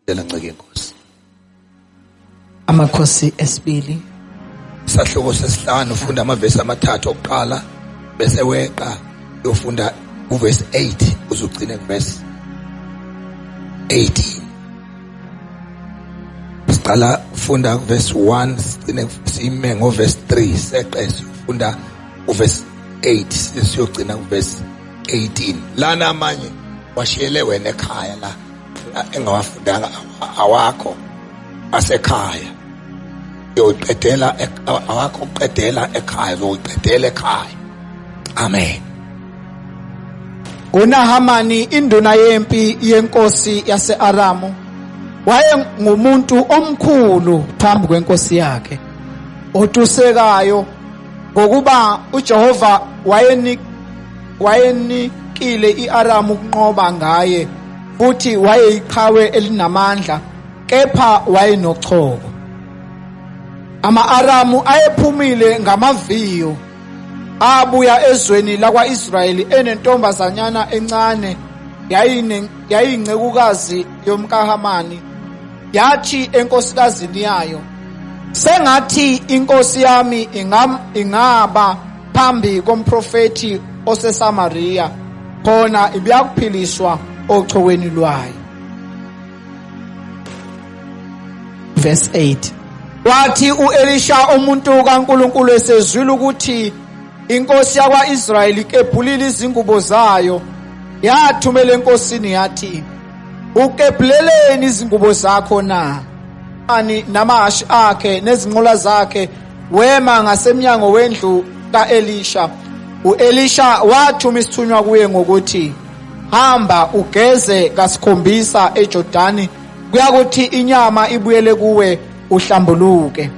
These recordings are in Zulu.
Ngicela ncike inkosi. Amakhosi esibili. Sahloko sesihlanu ufunda amavesi amathathu okuqala bese weqa uyofunda uverse 8 uzugcina kuverse 18. Siqala ufunda verse 1 sigcine sime ngoverse 3 seqese ufunda uverse 8 siyogcina kuverse 18. Lana amanye washiyele wena ekhaya la engawafundanga awakho asekhaya. Uyoqedela awakho uqedela ekhaya uyoqedela ekhaya. Amen. uNahamani induna yempi yenkosi yase-Aramu waye ngumuntu omkhulu phambi kwenkosi yakhe, otusekayo ngokuba uJehova wayenikile i-Aramu ukunqoba ngaye, futhi wayeyiqhawe elinamandla, kepha wayenochoko. Ama-Aramu ayephumile ngamaviyo abuya ezweni lakwa-Israyeli enentombazanyana encane yayincekukazi yomkaHamani. Yathi enkosikazini yayo, sengathi inkosi yami ingaba phambi komprofeti oseSamariya, khona ibiyakuphiliswa ochokweni lwayo. Verse 8. Wathi u-Elisha umuntu kaNkulunkulu esezwile ukuthi inkosi yakwa-Israyeli ikebhulile izingubo zayo, yathumela enkosini yathi, ukebhuleleni izingubo zakho na? Namahashi akhe nezinqola zakhe wema ngasemnyango wendlu ka-Elisha. U-Elisha wathuma isithunywa kuye ngokuthi, hamba ugeze kasikhombisa eJordani, kuyakuthi inyama ibuyele kuwe uhlambuluke.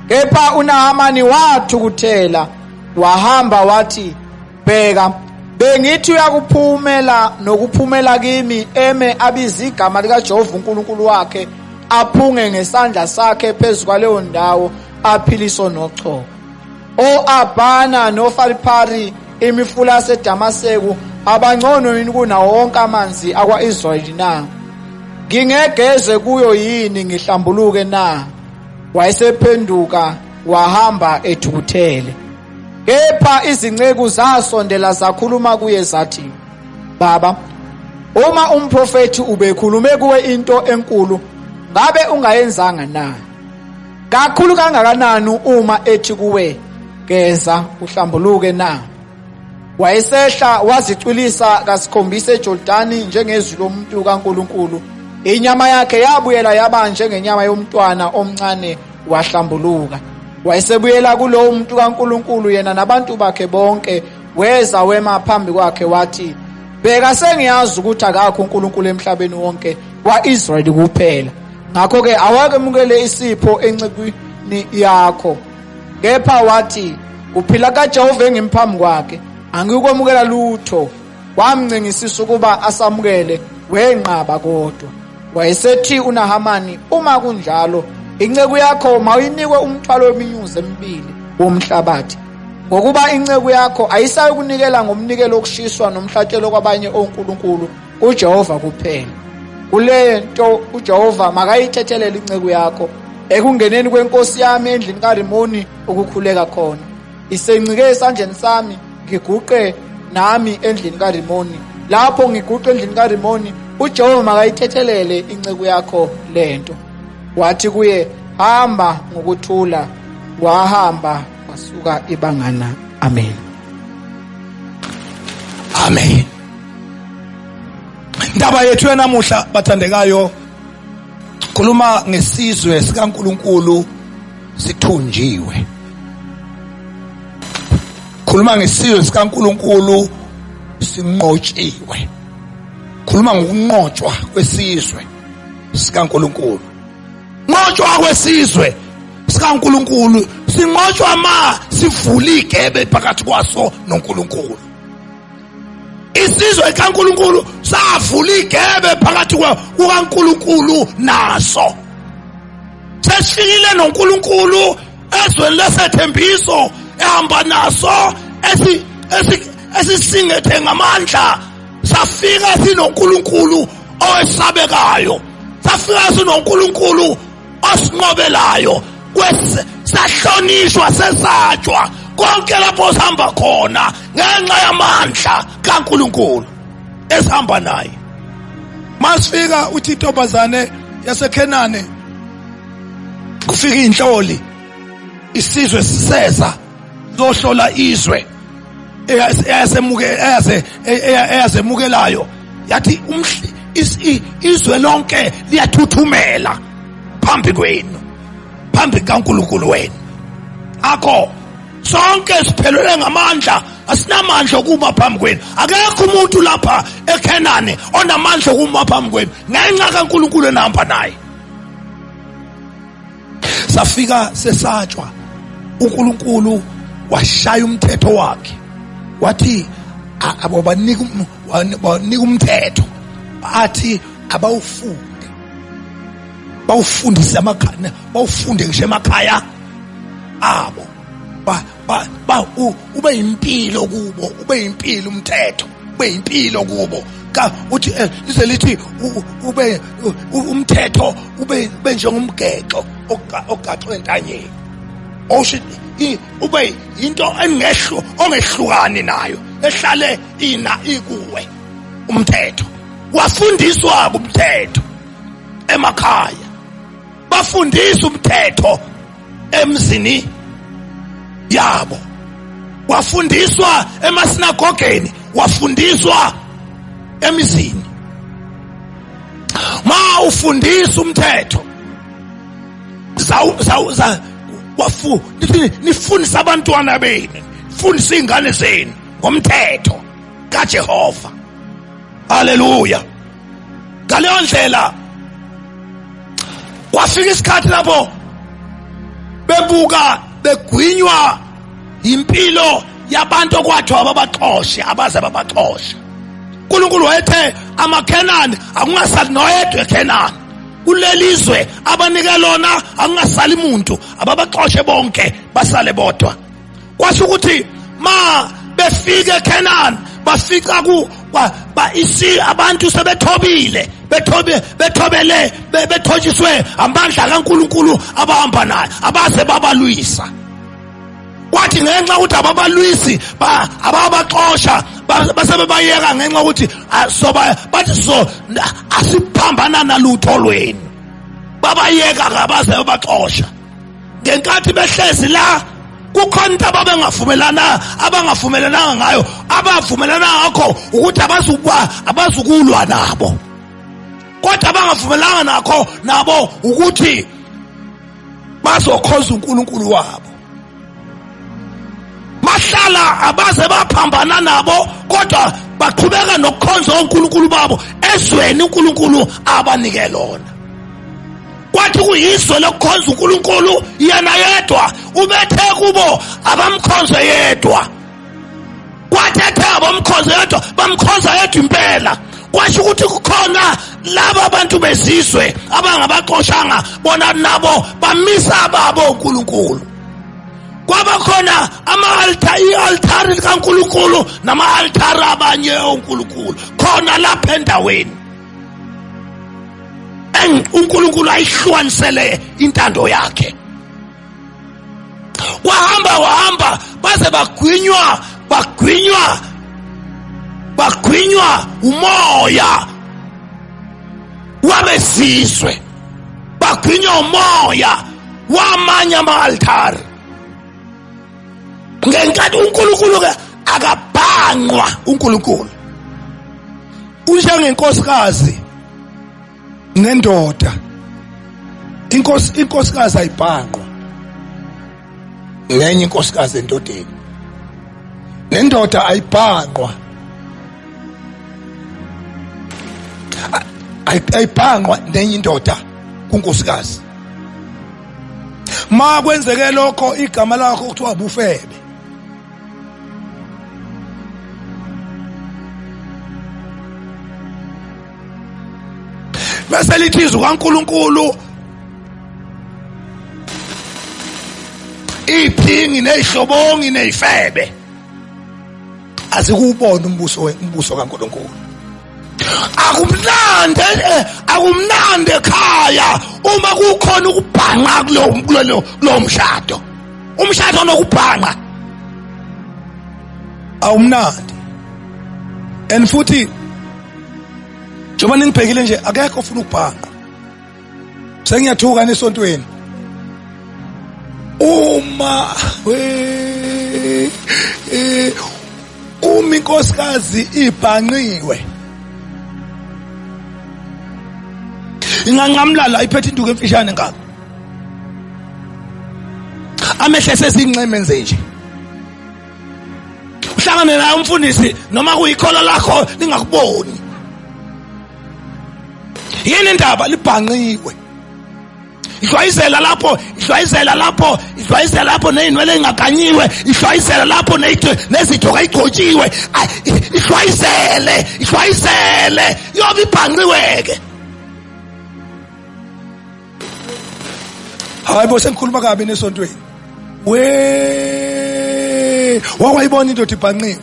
Kepha uNahamani wathukuthela, wahamba wathi, bheka, bengithi uyakuphumela nokuphumela kimi, eme abize igama likaJehova uNkulunkulu wakhe, aphunge ngesandla sakhe phezu kwaleyo ndawo aphiliso nochoko. O-Abhana noFaripari, imifula yaseDamaseku, abangcono yini kunawo wonke amanzi akwa-Israyeli na? Ngingegeze kuyo yini ngihlambuluke na? Wayesephenduka wahamba ethukuthele. Kepha izinceku zasondela zakhuluma kuye zathi, baba, uma umprofeti ubekhulume kuwe into enkulu, ngabe ungayenzanga na? Kakhulu kangakanani uma ethi kuwe, geza uhlambuluke na? Wayesehla wazicwilisa kasikhombisa eJordani njengezwi lomuntu kaNkulunkulu. Inyama yakhe yabuyela yaba njengenyama yomntwana omncane, wahlambuluka. Wayesebuyela kulowo muntu kaNkulunkulu yena nabantu bakhe bonke, weza wema phambi kwakhe wathi, bheka, sengiyazi ukuthi akakho uNkulunkulu emhlabeni wonke, kwa-Israyeli kuphela. Ngakho-ke awakemukele isipho encekwini yakho. Kepha wathi, uphila kaJehova engiphambi kwakhe, angikukwemukela lutho. Wamncengisisa ukuba asamukele, wenqaba kodwa. Wayesethi uNahamani, uma kunjalo, inceku yakho mawuyinikwe umthwalo weminyuzi emibili womhlabathi, ngokuba inceku yakho ayisayokunikela ngomnikelo wokushiswa nomhlatshelo kwabanye onkulunkulu, uJehova kuphela. Kule nto uJehova makayithethelele inceku yakho ekungeneni kwenkosi yami endlini kaRimoni ukukhuleka khona. Isencike esandleni sami ngiguqe nami endlini kaRimoni. Lapho ngiguqe endlini kaRimoni, uJehova makayithethelele inceku yakho lento. Wathi kuye, hamba ngokuthula. Wahamba wasuka ibangana. Amen. Amen. Indaba yethu namuhla bathandekayo khuluma ngesizwe sikaNkulunkulu sithunjiwe. Khuluma ngesizwe sikaNkulunkulu sinqotshiwe. Khuluma ngokunqotshwa kwesizwe sikaNkulunkulu. Nqotshwa kwesizwe sikaNkulunkulu sinqotshwa ma sivule igebe phakathi kwaso noNkulunkulu. Isizwe kaNkulunkulu savula igebe phakathi kukaNkulunkulu naso. Sesifikile noNkulunkulu ezweni lesethembiso ehamba naso esisingethe ngamandla. Safika sinoNkulunkulu owesabekayo. safika sinoNkulunkulu osinqobelayo sahlonishwa sesatshwa konke lapho sihamba khona ngenxa yamandla kaNkulunkulu esihamba naye. Masifika uthi intombazane yaseKhenane kufika inhloli isizwe siseza zohlola izwe eyazemukelayo yathi izwe lonke liyathuthumela phambi kwenu, phambi kaNkulunkulu wenu. Akho sonke siphelele ngamandla, asinamandla okuma phambi kwenu. Akekho umuntu lapha eKhenane onamandla okuma phambi kwenu ngenxa kaNkulunkulu enihamba naye. Safika sesatshwa, uNkulunkulu washaya umthetho wakhe wathi ababanika umthetho, athi abawufunde, bawufundise amakhaya, bawufunde ngisho emakhaya abo, ube impilo kubo, ube impilo umthetho, ube impilo kubo. Uthi lize lithi ube umthetho ube njengomgexo ogaxwe entanyeni. Ube into ongehlukani nayo, ehlale ikuwe umthetho. Wafundiswa umthetho emakhaya, bafundisa umthetho emzini yabo, wafundiswa emasinagogeni, wafundiswa emizini. Ma ufundisa umthetho nifundisa abantwana benu, fundisa ingane zenu ngomthetho kaJehova. Haleluya. Ngaleyo ndlela kwafika isikhathi lapho bebuka begwinywa impilo yabantu okwathiwa ababaxoshe, abaze babaxosha. uNkulunkulu wethe amaKhenani akungasali noyedwa eKhenani, kulelizwe abanike lona akungasali umuntu, ababaxoshe bonke basale bodwa. Kwasho ukuthi ma befika eKhenani bafika isi abantu sebethobile, bethobele, bethotshiswe amandla kaNkulunkulu abahamba naye, abaze babalwisa. Kwathi ngenxa ukuthi ababalwisi ababaxosha basebebayeka ngenxa ukuthi bathi asiphambana nalutho lwenu, babayeka ngabaze babaxosha. Ngenkathi behlezi la kukhona into abangavumelananga ngayo, abavumelana ngakho ukuthi abazukulwa nabo, kodwa abangavumelanga nakho nabo ukuthi bazokhonza uNkulunkulu wabo. Bahlala abaze baphambana nabo, kodwa baqhubeka nokukhonza uNkulunkulu babo ezweni uNkulunkulu abanike lona. Kwathi kuyizwe lokukhonza uNkulunkulu yena yedwa, ubethe kubo abamkhonza yedwa. Kwathi ethe abamkhonza yedwa, bamkhonza yedwa impela. Kwasho ukuthi kukhona laba abantu bezizwe abangabaxoshanga, bona nabo bamisa ababo uNkulunkulu. Kwaba khona i-altari kaNkulunkulu nama-altari abanye uNkulunkulu khona lapha endaweni. uNkulunkulu ayihlukanisele intando yakhe. Wahamba baze bagwinywa umoya wabezizwe, bagwinywa umoya wamanye ama-altari. Ngenkathi uNkulunkulu akabhangqwa, uNkulunkulu unjengenkosikazi nendoda. Inkosikazi ayibhangqwa ngenye inkosikazi endodeni, nendoda ayibhangqwa, ayibhangqwa nenye indoda kunkosikazi. Ma kwenzeke lokho, igama lakho kuthiwa bufebe. Bese lithizwe kaNkulunkulu iphingi nezihlobongi nezifebe azikubona umbuso kaNkulunkulu. akumnandi ekhaya uma kukhona ukubhanqa kulo mshado. Umshado nokubhanqa awumnandi. And futhi njengoba ningibhekile nje akekho ofuna ukubhanqa. Sengiyathuka nesontweni. Uma inkosikazi ibhanqiwe inganqamlala iphethe induku emfishane ngakho. Amehle sezinxeme nje. Uhlangane naye umfundisi noma kuyikhola lakho lingakuboni. Yini indaba libhanqiwe. Ishwayizela lapho neinwele engaganyiwe, ishwayizela lapho nezitho kayigcotshiwe. Ishwayizele yobe ibhanqiweke. Hayibo sengikhuluma kabi nesontweni. Wawayibona indoda ibhanqiwe.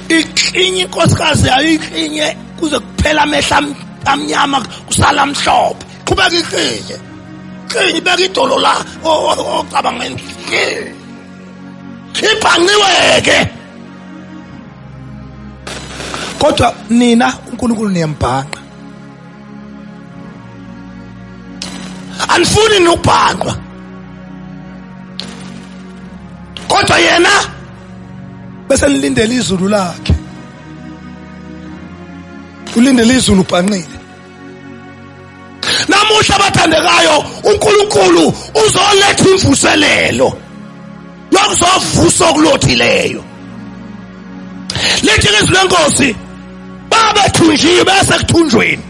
Iklinye inkosikazi ayiklinye kuze kuphela amehla amnyama kusala mhlophe. Qhubeka iklinye. Iklinye beka idolo la ocabanga ngini. Ibhanqiweke. Kodwa nina uNkulunkulu niyambhanqa. Anifuni nokubhanqwa. Kodwa yena bese nilindele izulu lakhe. Ulindele izulu ubhanqile. Namuhla bathandekayo uNkulunkulu uzoletha imvuselelo yokuzovusa okulothileyo. Lethi izwi lenkosi babethunjiwe bese kuthunjweni.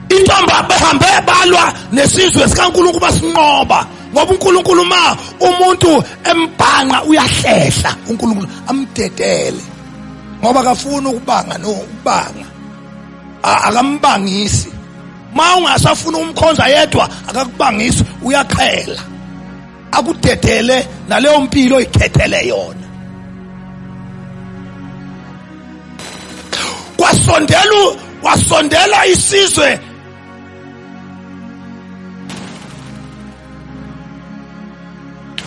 Intomba behambe balwa nesizwe sikaNkulunkulu basinqoba ngoba uNkulunkulu ma umuntu embhanqa uyahlehla uNkulunkulu amdedele ngoba akafuna ukubanga ukubanga akambangisi. Ma ungasafuna umkhonza yedwa akakubangisi uyaqhela akudedele naleyo mpilo oyikhethele yona. Wasondela isizwe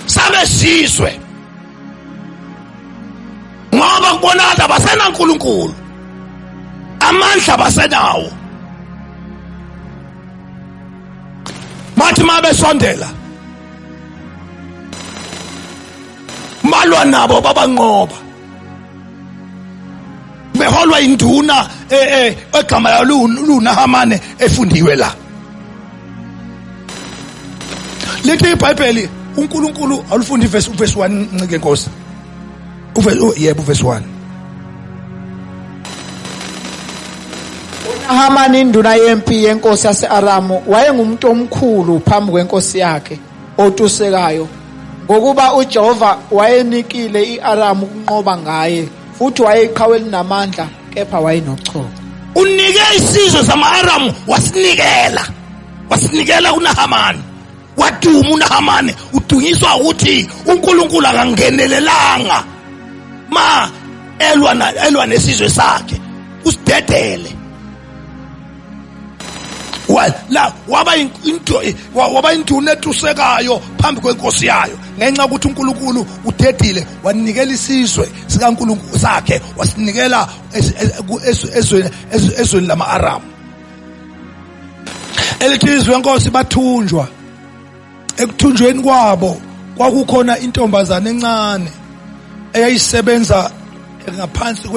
sabesizwe ngoba kubonakala basena uNkulunkulu amandla basenawo. Bathi mabesondela malwa nabo babanqoba beholwa induna egama yalo luNahamane efundiwe la. Lithi iBhayibheli uNkulunkulu alufundi verse 1 ncike Nkosi. Yebo verse 1. uNahamani induna yempi yenkosi yase-Aramu wayengumuntu omkhulu phambi kwenkosi yakhe otusekayo ngokuba uJehova wayenikile i-Aramu ukunqoba ngaye futhi wayeyiqhawe elinamandla kepha wayenochoko. Unike isizwe sama-Aramu wasinikela kuNahamani. Waduma uNahamani udunyiswa ukuthi uNkulunkulu akangenelelanga ma elwa nesizwe sakhe usidedele. Waba induna etusekayo phambi kwenkosi yayo ngenxa ukuthi uNkulunkulu udedile wanikela isizwe sikaNkulunkulu sakhe wasinikela ezweni lama-Aramu. Elithi izwe lenkosi bathunjwa. Ekuthunjweni kwabo kwakukhona intombazane encane eyayisebenza ngaphansi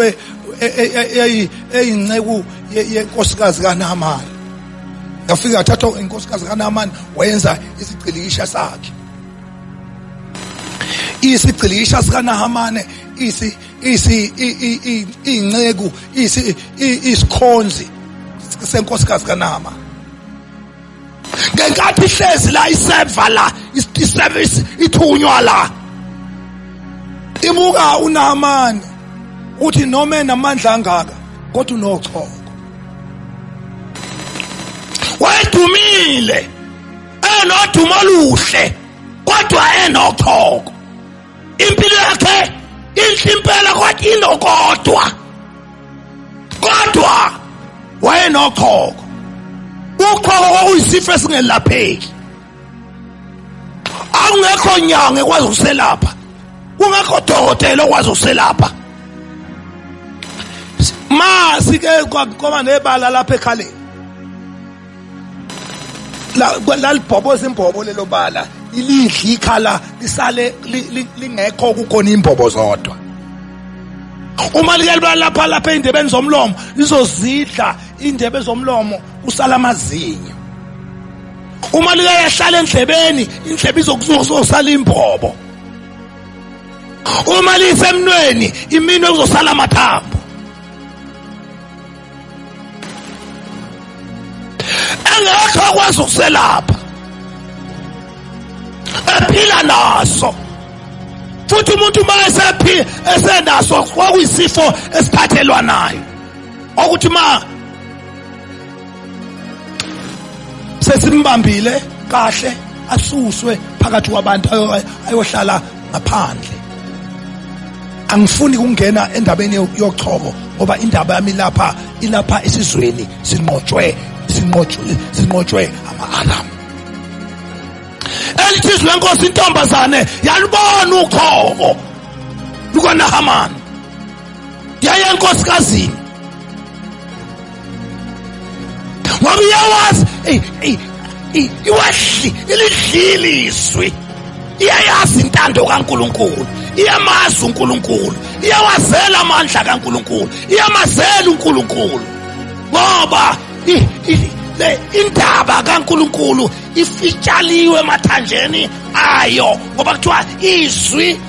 eyinceku yenkosikazi kaNahamani. Yafika thatha inkosikazi kaNahamani wayenza isigcilikisha sakhe. Isigcilikisha sikaNahamani inceku isikhonzi senkosikazi kaNahamani. Ngenkathi ihlezi la iseva la iservice ithunywa la ibuka uNahamani uthi noma enamandla angaka kodwa unochoko. Wayedumile enodumo oluhle kodwa enochoko. Impilo yakhe inhle impela kodwa inokodwa kodwa wayenokhoko ukhoko uyisifo esingelapheki akungekho nyanga ekwazi ukuselapha kungekho dokotela okwazi ukuselapha masike kwaba nebala lapha ekhaleni la libhoboza imbhobo lelo bala ilidli ikhala lisale lingekho kukhona imbhobo zodwa uma likelibala lapha indebeni zomlomo lizozidla indebe zomlomo usala amazinyo uma liyahlala endlebeni indlebe izokuzosala imbhobo uma lisemnweni iminwe izosala amathambo engekho kwazi ukuselapha ephila naso futhi umuntu mayesephila esenaso kwakuyisifo esiphathelwa nayo ukuthi ma sesimbambile kahle asuswe phakathi kwabantu ayohlala ngaphandle angifuni ukungena endabeni yochoko ngoba indaba yami lapha ilapha esizweni sinqotshwe ama-Aram elithizwe lenkosi intombazane yalibona ukhoko lukaNahamani yaya enkosikazini ngoba iyawazi ilidliliswi iyayazi intando kaNkulunkulu iyamazi uNkulunkulu iyawazela amandla kaNkulunkulu iyamazela uNkulunkulu ngoba le indaba kaNkulunkulu ifitshaliwe emathanjeni ayo ngoba kuthiwa izwi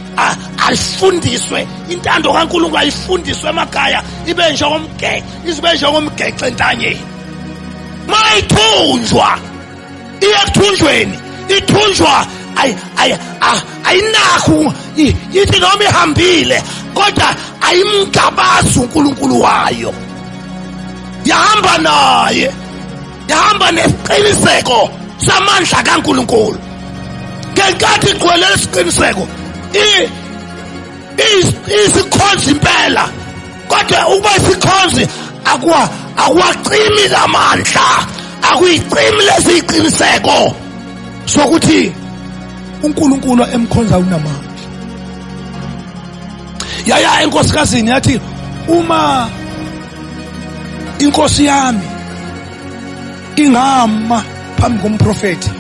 alifundiswe intando kaNkulunkulu ayifundiswe emakhaya ibe njengomgece entanyeni mayithunjwa iyekuthunjweni ithunjwa ayinakho yithi noma ihambile kodwa ayimgabazi uNkulunkulu wayo yahamba naye yahamba nesiqiniseko samandla kaNkulunkulu ngenkathi igcwele isiqiniseko isikhonzi impela kodwa ukuba isikhonzi akwacimi lamandla akuyicimi lesiqiniseko sokuthi uNkulunkulu emkhonza unamandla yaya enkosikazini yathi uma inkosi yami ingama phambi komprofeti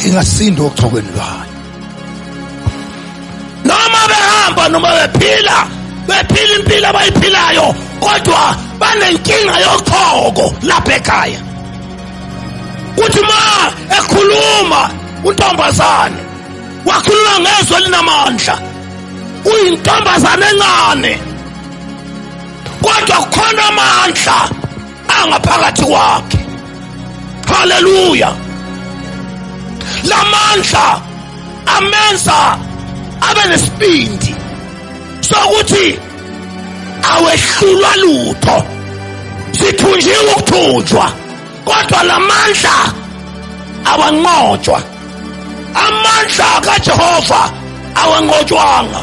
ingasinda okuthokweni lwayo noma behamba noma bephila impilo abayiphilayo kodwa banenkinga yochoko lapha ekhaya uthi ma ekhuluma untombazane wakhuluma ngezwi linamandla uyintombazane encane kodwa khona amandla angaphakathi kwakhe haleluya lamandla amenza abe nesibindi sokuthi awehlulwa lutho sithunjiwe ukuthunjwa kodwa lamandla awanqotshwa amandla kaJehova awanqotshwanga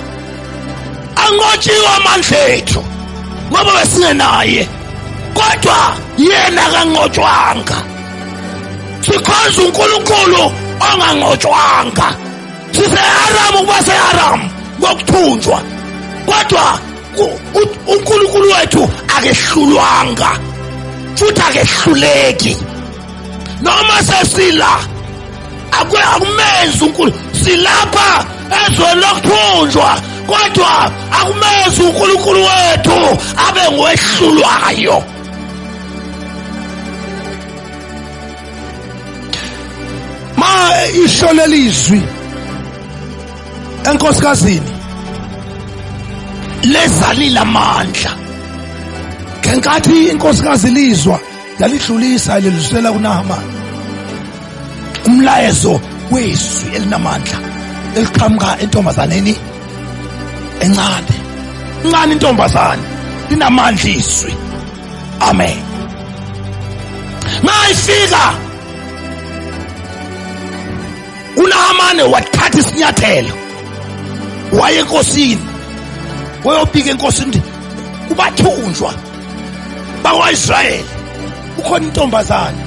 anqotshiwe amandla ethu ngoba besingenaye kodwa yena kanqotshwanga sikhonza uNkulunkulu onganqotshwanga sise-Aram ukuba se-Aram ngokuthunjwa kodwa uNkulunkulu wethu akehlulwanga futhi akehluleki noma sesila akumenzi uNkulunkulu silapha ezweni lokuthunjwa kodwa akumenzi uNkulunkulu wethu abe ngwehlulwayo ma ishole lizwi enkosikazini lezalila amandla ngenkathi inkosikazi lizwa yalidlulisa lelizwela kuNahamani umlayezo wezwi elinamandla eliqhamuka entombazaneni encane intombazane linamandla izwi amen mayifika uNahamani wathatha isinyathelo waye enkosini wayobika enkosini kubathunjwa bakwa-Israyeli ukhona intombazana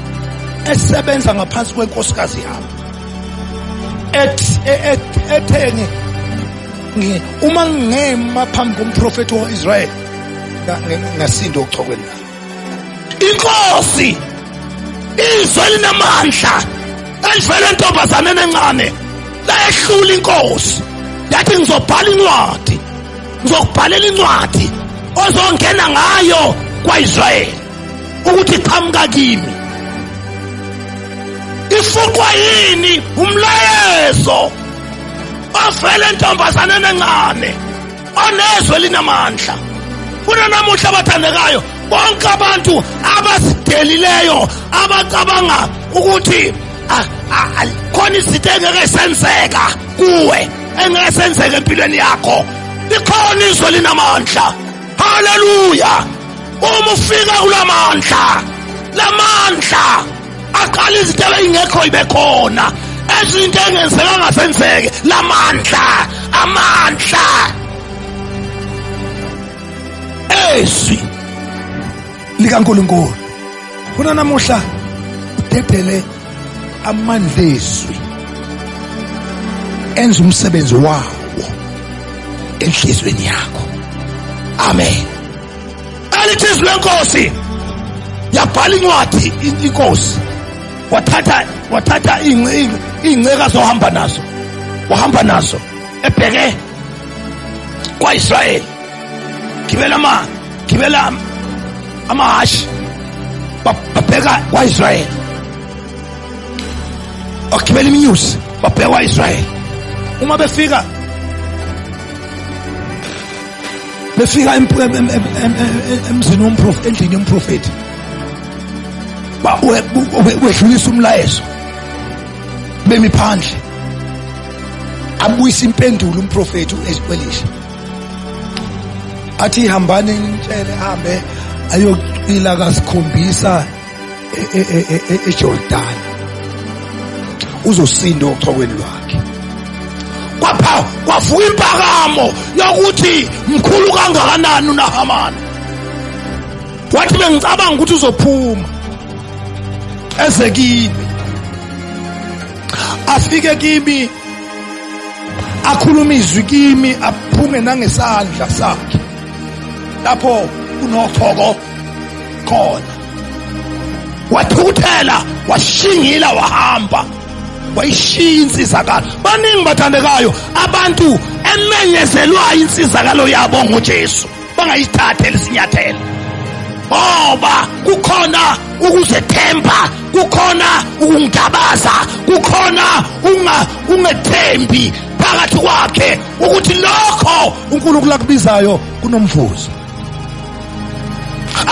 esebenza ngaphansi kwenkosikazi yami ethenge uma ngema phambi komprofeti wa-Israyeli ngasindo okuchokweni la inkosi izwe linamandla elivele entombazaneni encane layehlula inkosi yathi ngizokubhalela incwadi ozongena ngayo kwa-Israyeli ukuthi qhamuka kimi ifuqwa yini umlayezo ovele entombazaneni encane onezwe linamandla kuna namuhla abathandekayo bonke abantu abasidelileyo abacabanga ukuthi khona izinto engeke senzeka kuwe engeke senzeka empilweni yakho likhona izwe linamandla haleluya uma ufika kulamandla lamandla aqala izinto ezingekho ibe khona ezinto engenzeka ngasenzeke lamandla amandla eswi likaNkulunkulu kuna namuhla udedele amandla eswi enza umsebenzi wawo enhlizweni yakho amen alithi izwi lenkosi yabhala incwadi inkosi wathatha iy'nceka wahamba nazo ebheke kwa-Israyeli gibela amahashi babheka kwa-Israyeli gibela iminyusi babheka kwa-Israyeli uma befika emzini womprofeti endlini yomprofeti wedlulisa umlayezo bemi phandle abuyisa impendulo umprofeti u-Elisha athi hambani ngitshele hambe ayocila kasikhombisa eJordani uzosinda ochokweni lwakhe kwavuka impakamo yokuthi mkhulu kangakanani uNahamani wathi bengicabanga ukuthi uzophuma eze kimi afike kimi akhuluma izwi kimi aphume nangesandla sakhe lapho kunothoko khona wathukuthela washingila wahamba wayishiya insizakalo baningi bathandekayo abantu emenyezelwayo insizakalo yabo ngoJesu bangayithathe lesinyathelo ngoba kukhona ukuzethemba kukhona ukungabaza kukhona ungethembi phakathi kwakhe ukuthi lokho uNkulunkulu akubizayo kunomvuzo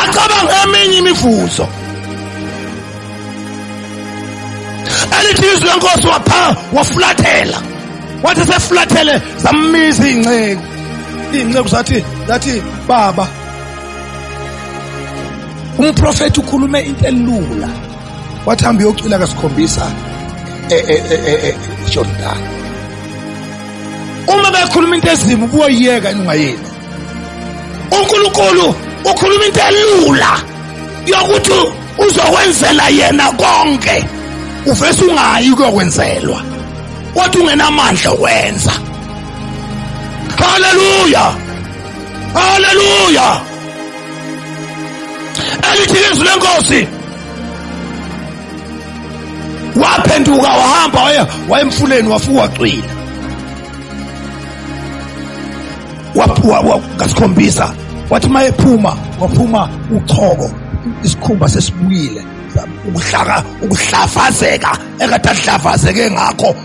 acabanga eminye imivuzo elithi izwi lenkosi wafulathela wathi sefulathele zammiza iy'nceku zathi baba umprofeti ukhulume into elula wathi hambe uyocila kasikhombisa eJordani uma bekhuluma into ezima ubuyoyiyeka ungayeni uNkulunkulu ukhuluma into elula yokuthi uzokwenzela yena konke uvese ungayi ukuyokwenzelwa wathi ungenamandla wenza haleluya haleluya elithi izwi lenkosi waphenduka wahamba wayemfuleni wafuka wacwila kasikhombisa wathi mayephuma waphuma uchoko isikhumba sesibuyile ukuhlafazeka ekade ahlafazeke ngakho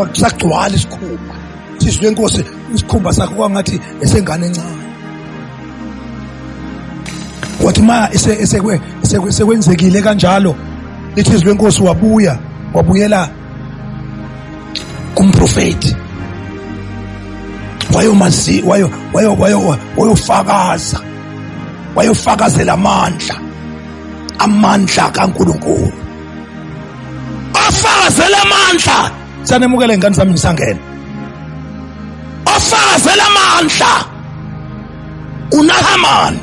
kusagcwala isikhumba izwi lenkosi isikhumba sakho kwangathi esengane encane wathi ma esekwenzekile kanjalo lithi izwi lenkosi wabuyela kumprofeti wayofakazela amandla kaNkulunkulu afakazela amandla sanemukele ingane sami ngisangena ofakazela amandla uNahamani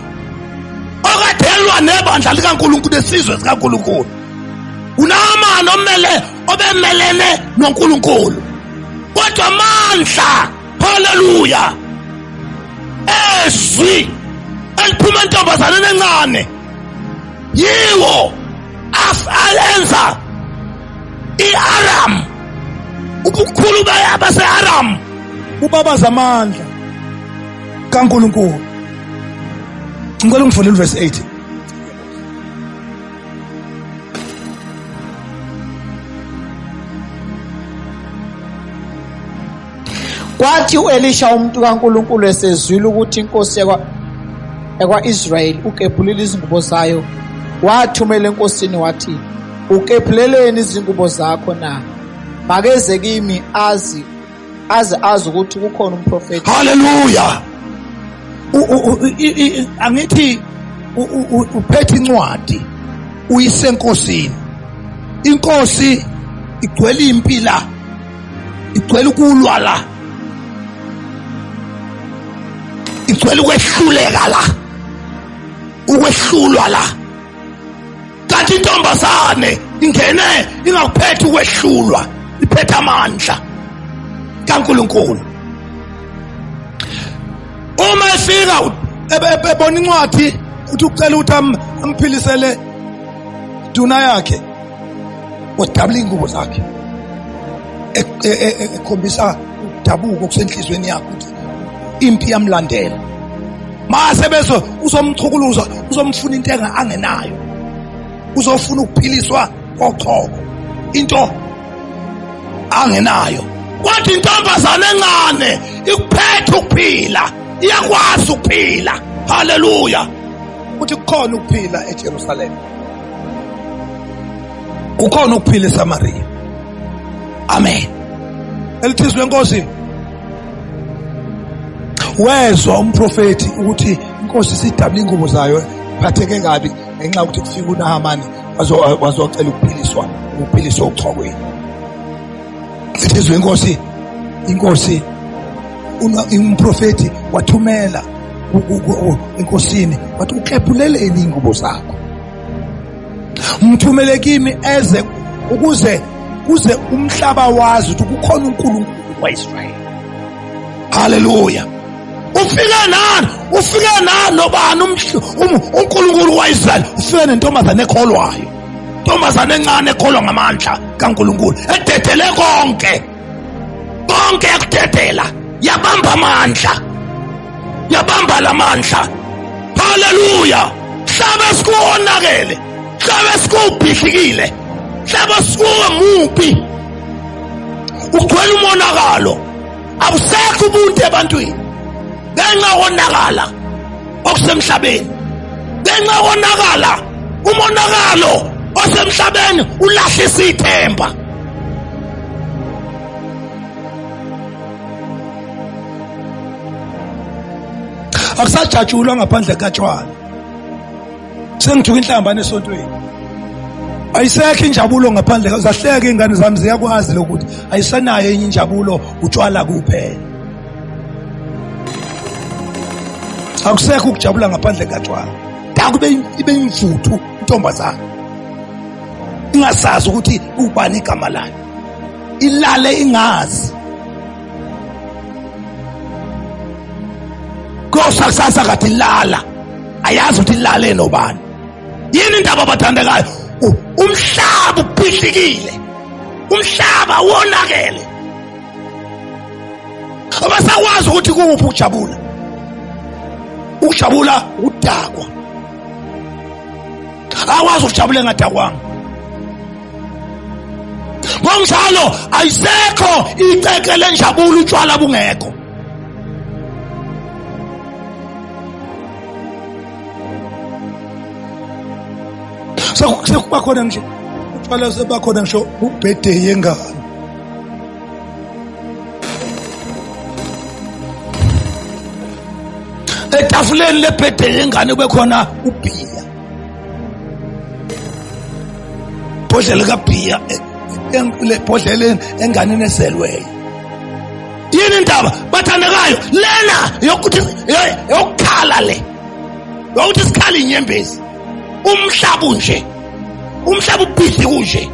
okadelwa nebandla likaNkulunkulu lesizwe sikaNkulunkulu. uNahamani obemelene noNkulunkulu kodwa amandla, haleluya, ezwi eliphuma entombazaneni encane yiwo alenza i-Aram, ubukhulu base-Aram bubabaza amandla kaNkulunkulu. Ngicela ungifundele verse 8. Kwathi u-Elisha umuntu kaNkulunkulu esezwile ukuthi inkosi yakwa-Israyeli ukebhulile izingubo zayo, wathumela enkosini wathi, ukebhuleleni izingubo zakho na? Makeze kimi aze ukuthi kukhona umprofeti. Haleluya. Angithi uphethe incwadi uyise enkosini. Inkosi igcwele impila, igcwele ukulwala, igcwele ukwehluleka la, ukwehlulwa la. Kanti intombazane ingene ingakuphethe ukwehlulwa, iphethe amandla kaNkulunkulu. Uma efika ebona incwadi uthi ucela ukuthi amphilisele duna yakhe, udabula ingubo zakhe, ekhombisa udabuko okusenhlizweni yakhe ukuthi impi yamlandela. Mase bese uzomchukuluza, uzomfuna into angenayo, uzofuna ukuphiliswa kochoko, into angenayo. Kwathi intombazane encane ikuphethe ukuphila, iyakwazi ukuphila. Haleluya. Uthi kukhona ukuphila eJerusalem, kukhona ukuphila eSamaria. Amen. Elithizwe lenkosi. Wezwa umprofeti ukuthi inkosi sidabula ingubo zayo, phatheke kabi ngenxa ukuthi kufika uNahamani wazocela ukuphiliswa uchokweni. Elithizwe lenkosi. Inkosi umprofeti wathumela enkosini wathi ukebhuleleni ingubo zakho, mthumele kimi ukuze umhlaba wazi ukuthi kukhona uNkulunkulu waIsrael. Haleluya. Ufike nani nobani uNkulunkulu waIsrael? Ufike nentombazane ekholwayo, intombazane encane ekholwa ngamandla kaNkulunkulu, ededele konke yakudedela, yabamba amandla, yabamba lamandla. Haleluya. Hlabe sikuwonakele, hlabe sikubhihlikile, hlabe sikuwumubi, ugcwele umonakalo, awusekho ubuntu ebantwini ngenxa wonakala okusemhlabeni, ngenxa wonakala umonakalo osemhlabeni ulahlisa ithemba. Akusajatshulwa ngaphandle katshwana, sengithuka inhlambane esontweni. Ayisekho injabulo ngaphandle, zahleke ingane zami ziyakwazi lokuthi ayisanayo enye injabulo, utshwala kuphela. Akusekho ukujabula ngaphandle katshwana. Dakube ibe imvuthu intombazana, ingasazi ukuthi ubani igama layo, ilale ingazi. Kusasa kathi lala, ayazi ukuthi lale nobani. Yini indaba abathandekayo? Umhlaba ubhihlikile, umhlaba wonakele. Abasakwazi ukuthi kuphi ukujabula. Ukujabula udakwa, akwazi ukujabula engadakwanga. Ngokunjalo ayisekho iceke lenjabulo utshwala bungekho. Sekuba khona nje utshwala, sebakhona ngisho ubirthday yengane. Etafuleni lebirthday yengane kube khona ubhiya, ibhodlela kabhiya, le bhodlela enganeni ezelweyo. yini indaba bathandekayo lena yokuthi yokukhala le yokuthi sikhali inyembezi umhlaba unje umhlaba ubhidi kunje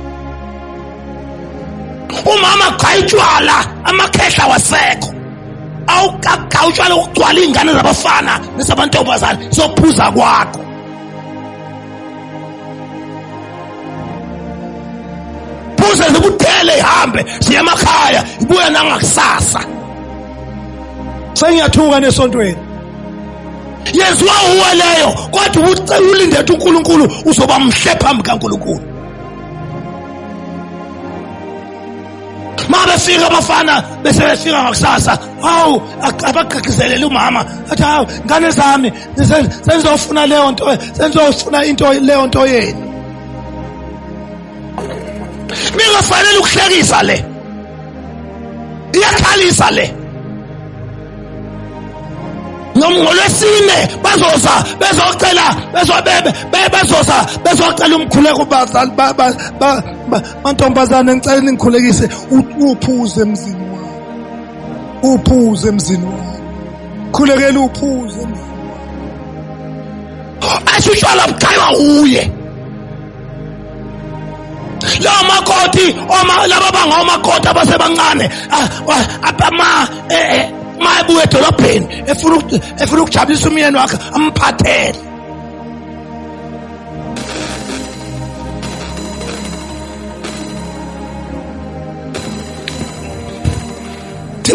umama khayitshwala amakhehla wasekho awukawutshwala ukugcwala ingane zabafana nesabantombazana sophuza kwakho phuza zokuthele ihambe siya emakhaya ibuya nangakusasa sengiyathuka nesontweni yenziwa uwe leyo kodwa ulinde ukuthi uNkulunkulu uzoba mhle phambi kaNkulunkulu ma befika abafana bese befika ngakusasa hawu abaqhaqizelele umama athi hawu ngane zami senzofuna leyo nto senzofuna into leyo nto yenu mingafanele ukuhlekisa le iyakhalisa le ngolwesine bazoza bezocela bezocela umkhuleko bazali mantombazane ngicela ningikhulekise uphuze emzini wami uphuze emzini wami khulekela uphuze emzini wami ashutshwala bukhaywa uye lawo makoti laba bangawomakoti abasebancane mayebuya edolobheni efuna ukujabulisa umyeni wakhe amphathele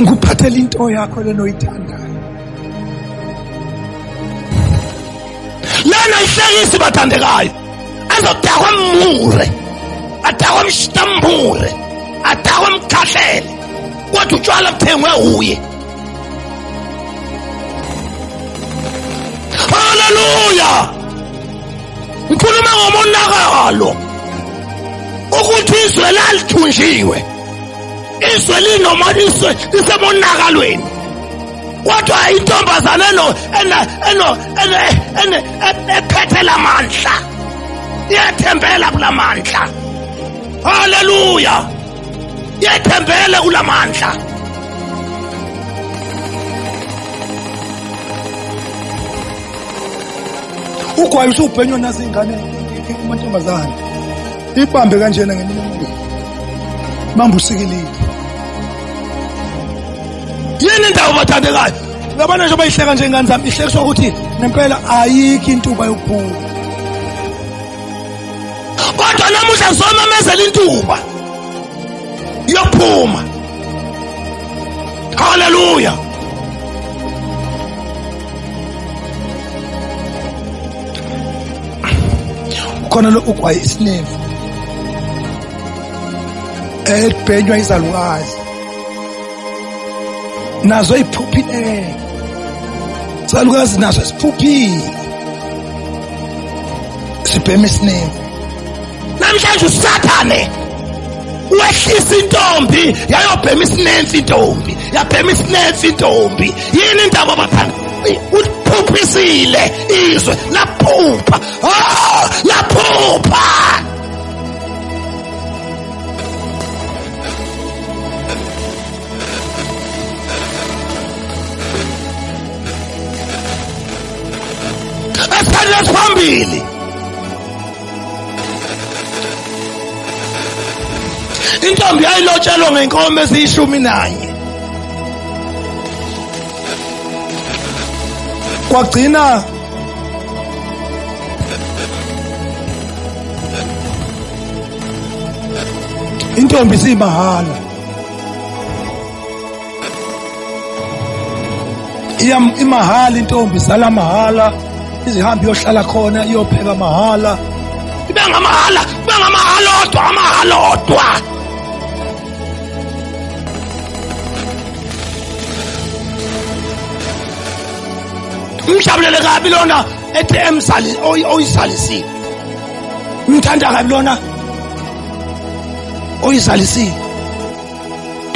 ngikuphathele into yakho lena oyithandayo lena ihlekisi bathandekayo azodakwa mure adakwa mshtambure adakwa mkhahlele kodwa utshwala buthengwe uye haleluya ngikhuluma ngomonakalo ukuthi izwe lalithunjiwe izwe linomaniswe lisemonakalweni kodwa intombazana ephethe lamandla yethembela kulamandla haleluya yethembele kulamandla ugwayi usubhenywa nazo ingane amantombazane ibambe kanjena ngeminwe bamba usikilile yini indawo bathandekayo ngabana nje bayihleka nje ingane zami ihlekiswa ukuthi nempela ayikho intuba yokuphuma kodwa namuhla zomamezela intuba yokuphuma haleluya khona lo ugwayi isinefu ebhenywa izalukazi nazo iphuphile izalukazi nazo siphuphile sibhema isinefu namhlanje usathane wehlisa intombi yayobhema isinefu intombi yabhema isinefu intombi yini indaba abathanda uphuphisile izwe laphupha laphupha asithathe phambili intombi yayilotshelwa ngenkomo eziyishumi-1 kwagcina intombi simahala imahala intombi sala mahala izihambi yohlala khona iyopheka mahala ibe ngamahala odwa umshabulele kabi lona ethi emzali oyizalisile umthanda kabi lona oyizalisile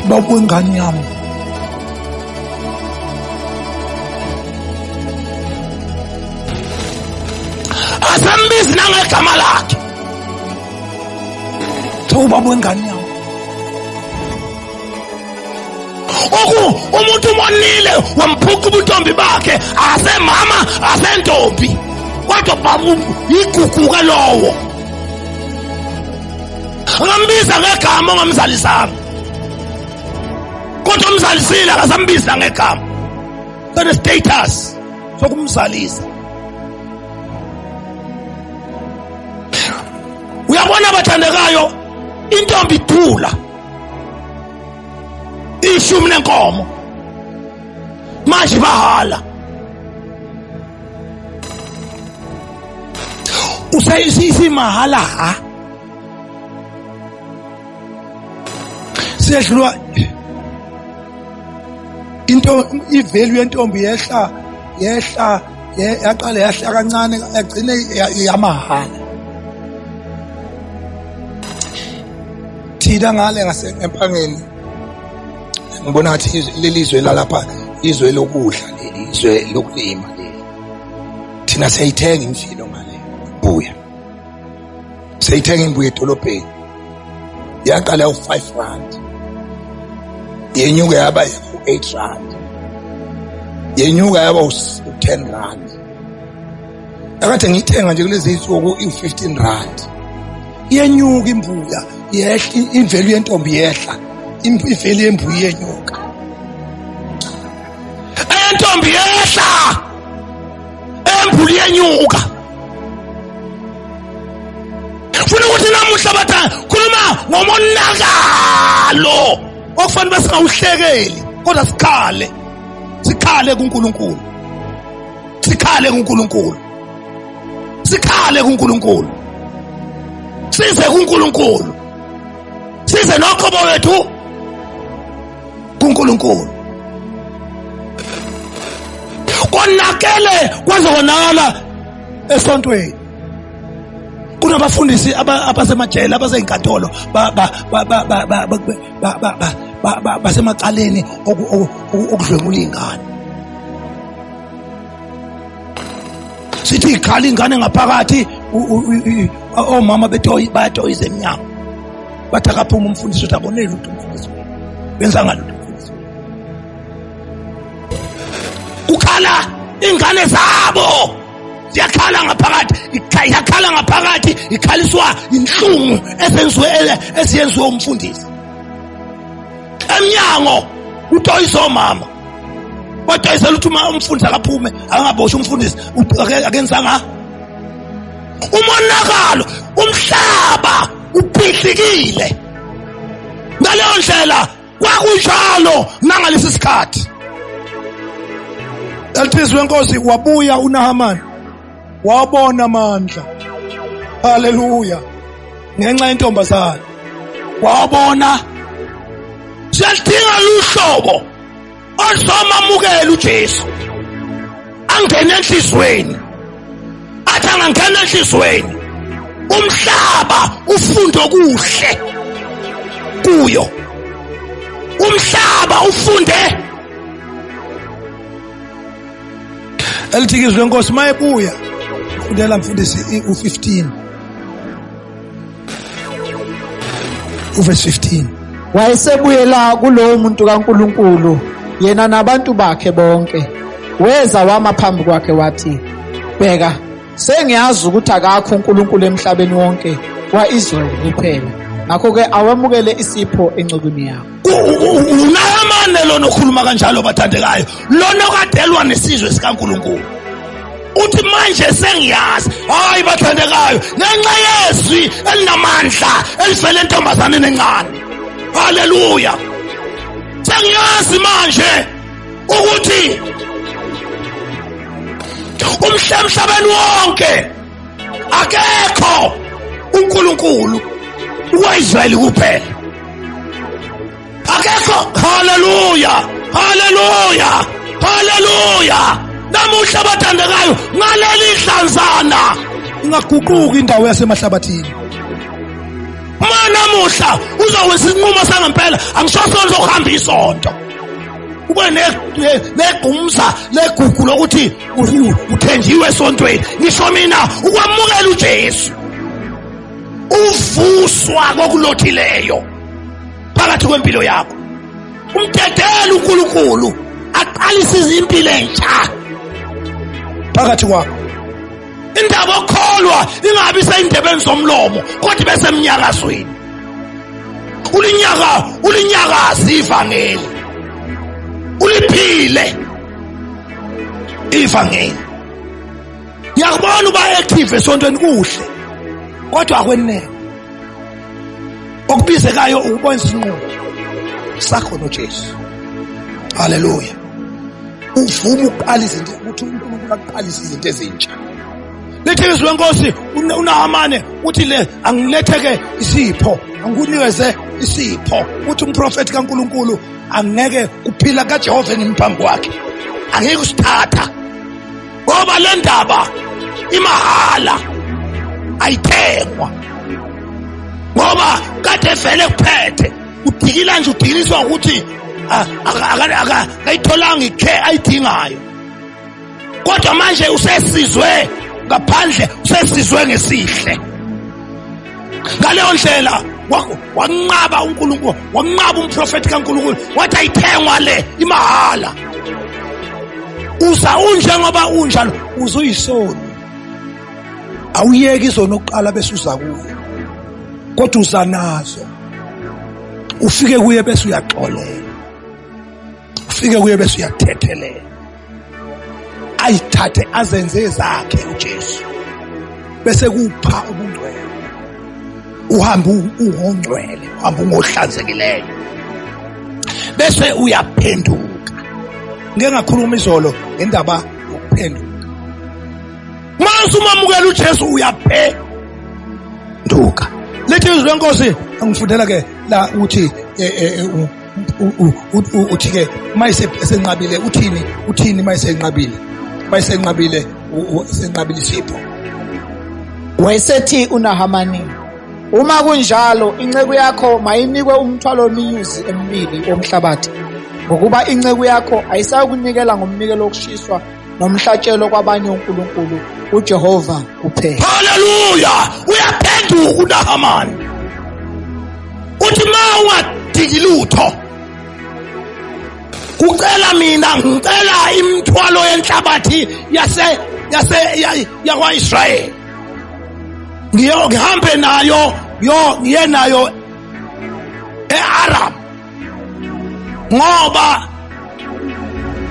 bawengane yami asambizi nangegama lakhe ubaba wengane yami Umuntu umonile wamphuca ubuntombi bakhe asemama asentombi kodwa babu iguguka lowo ngambiza ngegama ongamzalisanga kodwa umzalisile akasambiza ngegama kone status sokumzalisa. Uyabona abathandekayo intombi idula ishumi nenkomo manje bahala usayisi mahala ha siyadlula into ivalue yentombi yehla yaqala yahla kancane yagcine yamahala. Thina ngale ngaseMpangeni ngibona ngathi lelizwe lalapha izwe lokudla lelizwe lokulima leli thina siyayithenga imfino ngale buya siyayithenga imbuye edolobheni yaqala u5 rand yenyuka yaba u8 rand yenyuka yaba u10 rand akade ngithenga nje kulezi insuku u15 rand yenyuka imbuya yehla imvelo yentombi yehla imvelo yembuye yenyuka entombi yehla embuli yenyuka funa ukuthi namuhla batha khuluma ngomonakalo okufanele basingawuhlekeli kodwa sikhale kuNkulunkulu sikhale kuNkulunkulu size kuNkulunkulu size noqobo wethu kuNkulunkulu konakele kwazonakala esontweni kunabafundisi abasemajele abaseyinkantolo basemaqaleni okudlwengula ingane sithi ikhala ingane ngaphakathi omama bayatoyiza eminyango bathi akaphuma umfundisi uthi abonele ukuthi umfundisi benza ngalutho umfundisi ukhala ingane zabo ziyakhala ngaphakathi ikhaliswa inhlungu eziyenziwe umfundisi emnyango utoyiza omama watoyizela ukuthi umfundisi akaphume angaboshi umfundisi akenzanga umonakalo umhlaba uphihlikile ngaleyo ndlela kwakunjalo nangalesi sikhathi. Elithizwe wenkosi wabuya uNahamani wabona amandla haleluya ngenxa yentombazana wabona siyadinga luhlobo ozomamukela uJesu angene enhlizweni athi angangena enhlizweni umhlaba ufunde okuhle kuyo umhlaba ufunde. Elithikizwe wenkosi mayebuya fundela mfundisi u15 uverse 15 wayesebuyela kulowo muntu kaNkulunkulu yena nabantu bakhe bonke weza wama phambi kwakhe wathi bheka sengiyazi ukuthi akakho uNkulunkulu emhlabeni wonke waIsraeli kuphela ngakho-ke awamukele isipho encekweni yakho. Unahamani lona okhuluma kanjalo bathandekayo lona okadelwa nesizwe sikaNkulunkulu uthi manje sengiyazi hayi bathandekayo ngenxa yezwi elinamandla elivela entombazaneni encane haleluya sengiyazi manje ukuthi emhlabeni wonke akekho uNkulunkulu waIsraeli kuphela akekho. Haleluya namuhla bathandekayo ngaleli hlanzana ingaguquki indawo yasemahlabathini namuhla uzokwenza isinqumo sangempela angisho uzohamba isonto ube negqumza legugu lokuthi uthenjiwe esontweni ngisho mina ukwamukela uJesu uvuswa kokulothileyo phakathi kwempilo yakho umdedele uNkulunkulu aqalise izimpilo entsha phakathi kwakho. Indaba okholwa ingabi seyindebeni zomlomo kodwa bese emnyakazweni. Ulinyakazi ivangeli, uliphile ivangeli. Ngiyakubona uba active esontweni kuhle kodwa akwenene. Okubizekayo ukwenza isinqumo sakho noJesu. Haleluya. Uvuma ukuqala izinto ukuthi uNkulunkulu aqalise izinto ezintsha. Lithi izwi lenkosi uNahamane uthi le angiletheke isipho, angikunikeze isipho. Uthi umprofeti kaNkulunkulu angeke kuphila kaJehova emphambi kwakhe. Angeke usithatha. Ngoba le ndaba imahala ayithengwa. Ngoba kade vele kuphethe udikila nje udikiliswa ukuthi akayitholanga ikhe ayidingayo. Kodwa manje usesizwe ngaphandle, usesizwe ngesihle. Ngaleyo ndlela wanqaba uNkulunkulu, wanqaba umprofeti kaNkulunkulu wathi ayithengwa le imahala. Uza unje ngoba unjalo uzuyisona. Awuyeki izona oqala bese uza kuye. Kodwa uza nazo. Ufike kuye bese uyaxolela. Ufike kuye bese uyathethelela. Ayithathe azenze zakhe uJesu. Bese kupha ubungcwele. Uhamba ungongcwele, uhamba ungohlanzekileyo. Bese uyaphenduka. Ngeke ngakhuluma izolo ngendaba yokuphenduka. Mase umamukela uJesu uyaphenduka. Lethi izwi lenkosi angifundela ke la uthi uthi ke mayise esenqabile uthini mayise enqabile senqabile isipho. Wayesethi uNahamani, uma kunjalo inceku yakho mayinikwe umthwalo weminyuzi emibili omhlabathi, ngokuba inceku yakho ayisakunikela ngomnikelo wokushiswa nomhlatshelo kwabanye uNkulunkulu uJehova kuphela. Haleluya! Uyaphenduka uNahamani. Uthi ma ungadiki lutho, kucela mina ngicela imithwalo yenhlabathi yakwa-Israyeli. Ngihambe nayo ngiye nayo e-Aram. Ngoba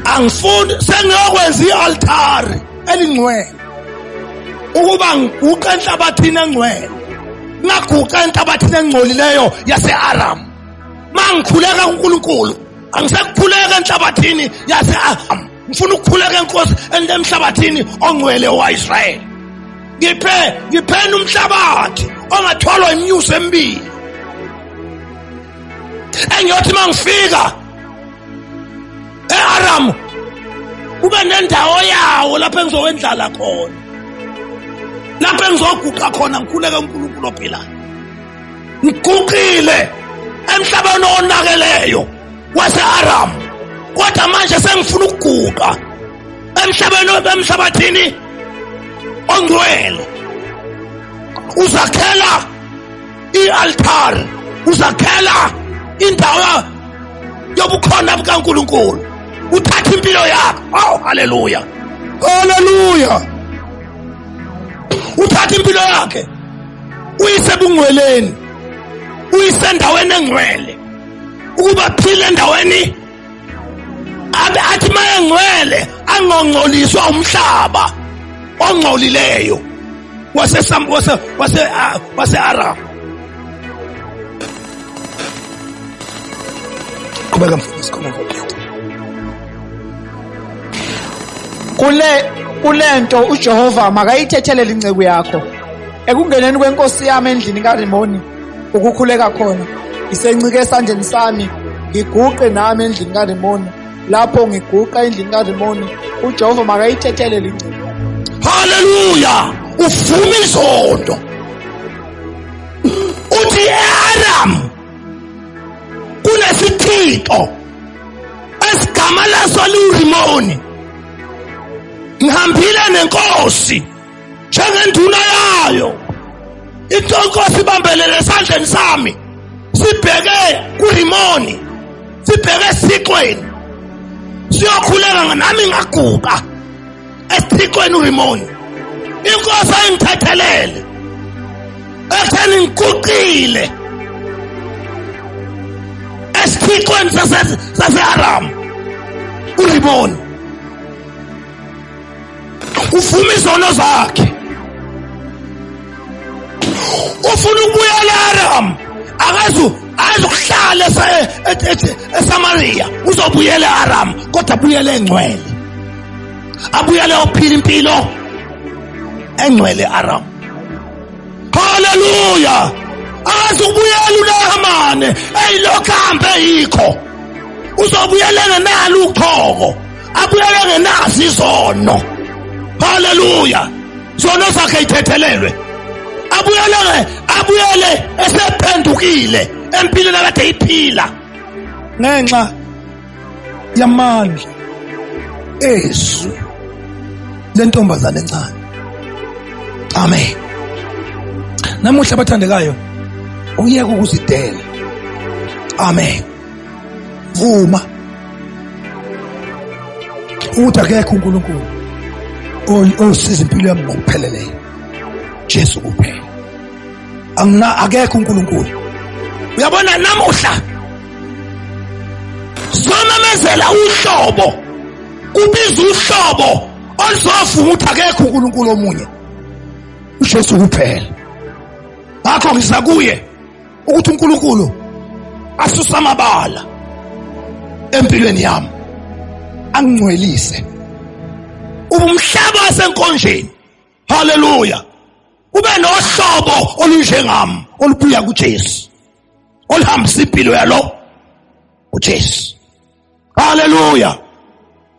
angifuni sengiyokwenza i-altari elingcwele ukuba ngiguqa enhlabathini engcwele, ngaguqa enhlabathini engcolileyo yase-Aram. Mangikhuleka uNkulunkulu angisekukhuleka enhlabathini yase-Aram, ngifuna ukukhuleka enkosi emhlabathini ongcwele wa-Israyeli. Ngiphena umhlabathi ongathwalwa iminyusi emibili, engiyothi mangifika e-Aram kube nendawo yawo lapho engizowendlala khona, lapho engizoguqa khona ngikhuleke uNkulunkulu ophilayo. Ngiguqile emhlabeni onakeleyo wase-Aram, kodwa manje sengifuna ukuguqa emhlabathini ongcwele. Uzakhela i-altari, uzakhela indawo yobukhona bukaNkulunkulu, uthatha impilo yakho. Oh, haleluya, haleluya. Uthatha impilo yakhe uyise bungcweleni, uyise endaweni engcwele, ukuba phile endaweni athi mayengcwele angongcoliswa umhlaba ongcolileyo wase-Aram. Kubeka mfundisi khona ngokhetha. Kulento uJehova makayithethelele inceku yakho. Ekungeneni kwenkosi yami endlini kaRimoni ukukhuleka khona, isencike esandleni sami ngiguqe nami endlini kaRimoni. Lapho ngiguqa endlini kaRimoni, uJehova makayithethelele inceku. Haleluya! Uvuma izondo. Uthi e-Aram kunesithixo esigama laso liuRimoni. Ngihambile nenkosi njengenduna yayo. Inkosi ibambelele esandleni sami, sibheke kuRimoni. sibheke esiqweni siyokhuleka nami ngaguqa esiqweni uRimoni inkosi ayingithathelele ekutheni ngiguqile esiqweni sase-Aram uRimoni ufuma izono zakhe ufuna ukubuyela eAram azokuhlala eSamaria uzobuyela eAram kodwa abuyele engcwele abuyele ophila impilo engcwele eAram. Hallelujah. Azobuyela uNahamane eyilokhu ahambe yikho uzobuyela ngenalo uqhoko abuyele ngenazi izono. Hallelujah. Zono zakhe ithethelelwe abuyele esephendukile empilweni akade iphila ngenxa yamandla ezwi lentombazane encane. Amen. Namuhla bathandekayo uyeke ukuzidela. Amen. Vuma ukuthi akekho uNkulunkulu osiza impilo yami ngokupheleleyo. Jesu kuphela. Akekho uNkulunkulu. Uyabona namuhla somamezela uhlobo kubiza uhlobo olizofuna ukuthi akekho uNkulunkulu omunye uJesu kuphela. Ngakho ngiza kuye ukuthi uNkulunkulu asusa amabala empilweni yami angingcwelise ubumhlaba wasenkonjeni. Hallelujah. Ube nohlobo olunjengami olubuya kuJesu olihambisa impilo yalo uJesu. Hallelujah.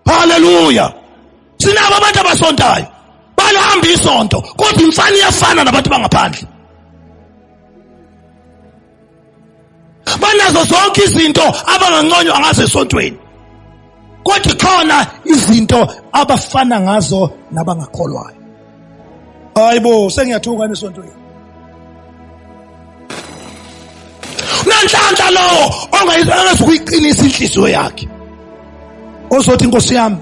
Hallelujah. Sinabo abantu abasontayo balihamba isonto kodwa imfana iyafana nabantu bangaphandle. Banazo zonke izinto abanganconywa ngazo esontweni kodwa khona izinto abafana ngazo nabangakholwayo. Hayibo sengiyathuka nesontweni. Nanhlanhla lo ongayiqinisa inhliziyo yakhe ozothi Nkosi yami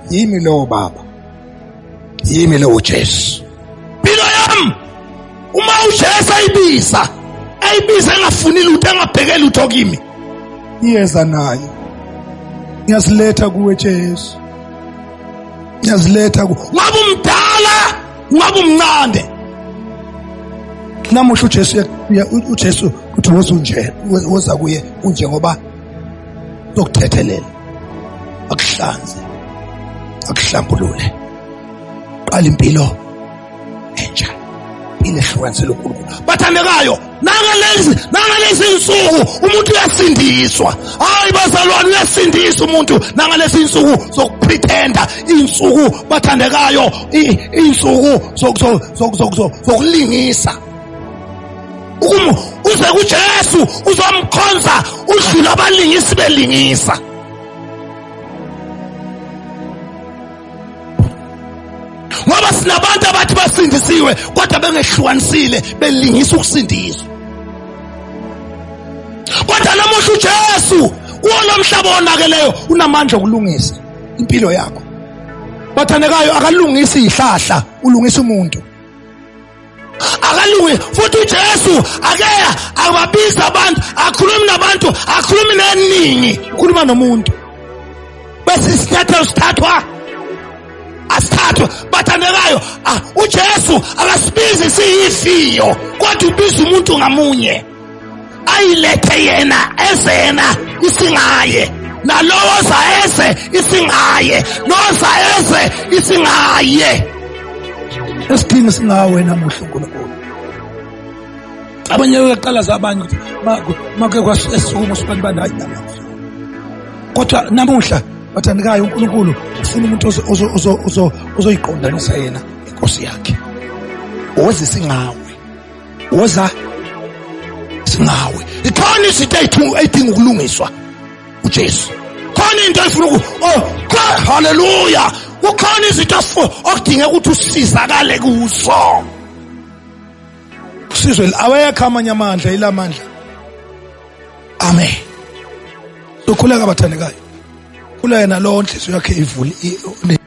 yimi lo baba yimi lo uJesu impilo yami. Uma uJesu ayibiza engafuni lutho engabhekeli lutho kimi iyeza nayo. Ngiyaziletha kuwe Jesu. Ngiyaziletha kuwe ngabe umdala ngabe umncane. Namuhla uJesu uthi woza kuye unjengoba zokuthethelela akuhlanze akuhlambulule qala impilo entsha impilo ehlukanisela uNkulunkulu. Bathandekayo nangalezi insuku umuntu uyasindiswa. Hayi bazalwane uyasindiswa umuntu nangalezi insuku zokupretenda insuku bathandekayo insuku zokulingisa. Uze kuJesu uzomkhonza udlula abalingisi belingisa. Ngoba sinabantu abathi basindisiwe kodwa bengehlukanisile belingisa ukusindiswa. Kodwa namuhla uJesu kulo mhlaba onakeleyo unamandla okulungisa impilo yakho. Bathandekayo akalungisi izihlahla ulungisa umuntu. Akalungi futhi uJesu akababiza abantu akhuluma nabantu akhuluma neningi ukhuluma nomuntu bese isinyathelo sithathwa asithathwe. Bathandekayo uJesu akasibizi siyifiyo kodwa ubiza umuntu ngamunye ayilethe yena ezena isingaye nalowo zaeze isingaye noza eze isingaye. Esidinga singawe namuhla uNkulunkulu. Abanye uyaqala zabanye ukuthi make kwasesukuma sibantu bandayi namuhla. Kodwa namuhla bathandekayo uNkulunkulu ufuna umuntu ozoyiqondanisa yena inkosi yakhe. Woza singawe. Woza singawe. Ikhona izinto ezidinga ukulungiswa uJesu. Khona into efuna hallelujah. Kukhona izinto okudinga ukuthi usizakale kuzo. Usizwe awekho amanye amandla ilamandla. Amen. ukhuleka bathandekayo khuleka nalo inhliziyo yakhe ivule